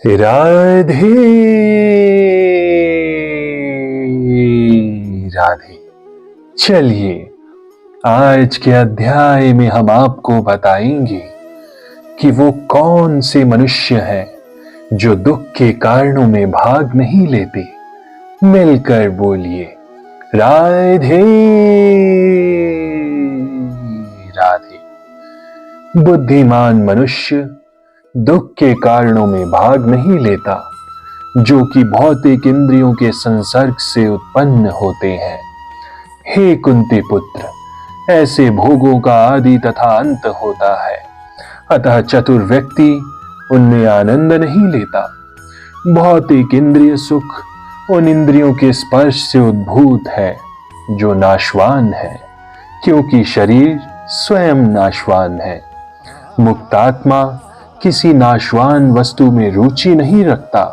राधे राधे। चलिए, आज के अध्याय में हम आपको बताएंगे कि वो कौन से मनुष्य हैं जो दुख के कारणों में भाग नहीं लेते। मिलकर बोलिए, राधे राधे। बुद्धिमान मनुष्य दुख के कारणों में भाग नहीं लेता, जो कि भौतिक इंद्रियों के संसर्ग से उत्पन्न होते हैं। हे कुंती पुत्र, ऐसे भोगों का आदि तथा अंत होता है, अतः चतुर व्यक्ति उनमें आनंद नहीं लेता। भौतिक इंद्रिय सुख उन इंद्रियों के स्पर्श से उद्भूत है जो नाशवान है, क्योंकि शरीर स्वयं नाशवान है। मुक्तात्मा किसी नाशवान वस्तु में रुचि नहीं रखता।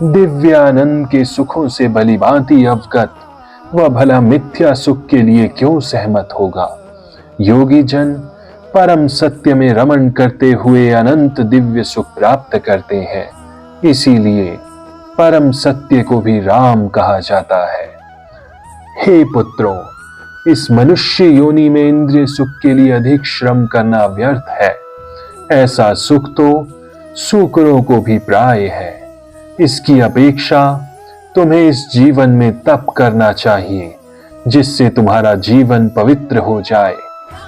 दिव्य आनंद के सुखों से भलीभांति अवगत वह भला मिथ्या सुख के लिए क्यों सहमत होगा। योगी जन परम सत्य में रमण करते हुए अनंत दिव्य सुख प्राप्त करते हैं, इसीलिए परम सत्य को भी राम कहा जाता है। हे पुत्रों, इस मनुष्य योनि में इंद्रिय सुख के लिए अधिक श्रम करना व्यर्थ है। ऐसा सुख तो सूकरों को भी प्राय है। इसकी अपेक्षा तुम्हें इस जीवन में तप करना चाहिए, जिससे तुम्हारा जीवन पवित्र हो जाए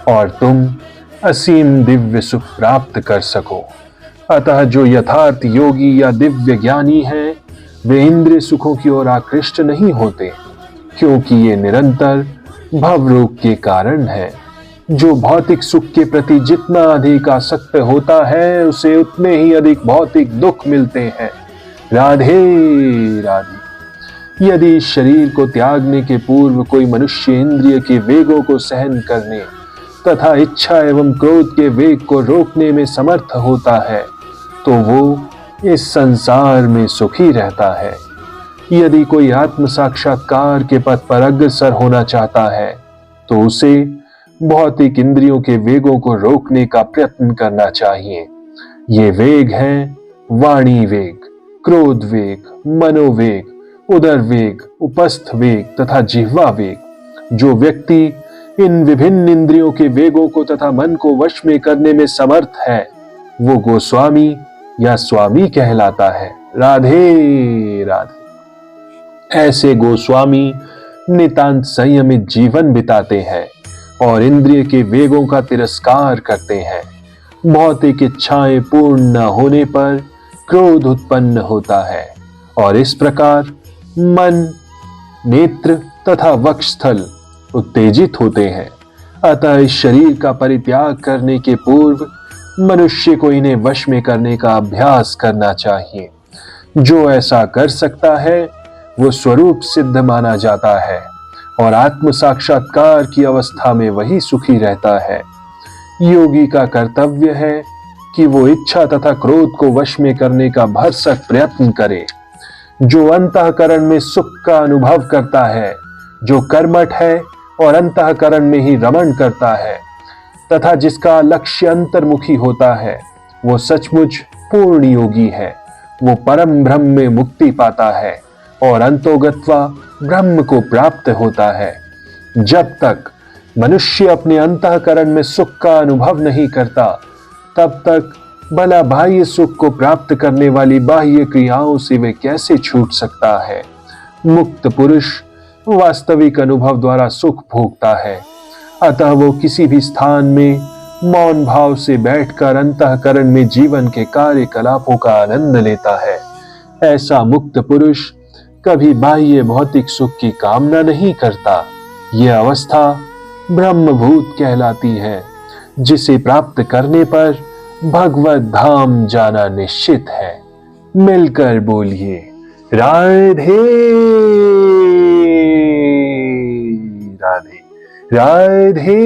और तुम असीम दिव्य सुख प्राप्त कर सको। अतः जो यथार्थ योगी या दिव्य ज्ञानी हैं, वे इंद्रिय सुखों की ओर आकृष्ट नहीं होते, क्योंकि ये निरंतर भवरोग के कारण है। जो भौतिक सुख के प्रति जितना अधिक आसक्त होता है, उसे उतने ही अधिक भौतिक दुख मिलते हैं। राधे राधे। यदि शरीर को त्यागने के पूर्व कोई मनुष्य इंद्रिय के वेगों को सहन करने तथा इच्छा एवं क्रोध के वेग को रोकने में समर्थ होता है, तो वो इस संसार में सुखी रहता है। यदि कोई आत्म साक्षात्कार के पथ पर अग्रसर होना चाहता है, तो उसे भौतिक इंद्रियों के वेगों को रोकने का प्रयत्न करना चाहिए। ये वेग हैं वाणी वेग, क्रोध वेग, मनोवेग, उदर वेग, उपस्थ वेग तथा जिह्वा वेग। जो व्यक्ति इन विभिन्न इंद्रियों के वेगों को तथा मन को वश में करने में समर्थ है, वो गोस्वामी या स्वामी कहलाता है। राधे राधे। ऐसे गोस्वामी नितांत संयमित जीवन बिताते हैं और इंद्रिय के वेगों का तिरस्कार करते हैं। भौतिक इच्छाएं पूर्ण न होने पर क्रोध उत्पन्न होता है और इस प्रकार मन, नेत्र तथा वक्षस्थल उत्तेजित होते हैं। अतः इस शरीर का परित्याग करने के पूर्व मनुष्य को इन्हें वश में करने का अभ्यास करना चाहिए। जो ऐसा कर सकता है, वो स्वरूप सिद्ध माना जाता है और आत्म साक्षात्कार की अवस्था में वही सुखी रहता है। योगी का कर्तव्य है कि वो इच्छा तथा क्रोध को वश में करने का भरसक प्रयत्न करे। जो अंतःकरण में सुख का अनुभव करता है, जो कर्मठ है और अंतःकरण में ही रमण करता है तथा जिसका लक्ष्य अंतर्मुखी होता है, वो सचमुच पूर्ण योगी है। वो परम ब्रह्म में मुक्ति पाता है और अंतोगत्वा ब्रह्म को प्राप्त होता है। जब तक मनुष्य अपने अंतःकरण में सुख का अनुभव नहीं करता, तब तक भला बाह्य सुख को प्राप्त करने वाली बाह्य क्रियाओं से वे कैसे छूट सकता है। मुक्त पुरुष वास्तविक अनुभव द्वारा सुख भोगता है। अतः वो किसी भी स्थान में मौन भाव से बैठकर अंतःकरण में जीवन के कार्यकलापों का आनंद लेता है। ऐसा मुक्त पुरुष कभी बाह्य भौतिक सुख की कामना नहीं करता। यह अवस्था ब्रह्मभूत कहलाती है, जिसे प्राप्त करने पर भगवत धाम जाना निश्चित है। मिलकर बोलिए, राधे राधे। राधे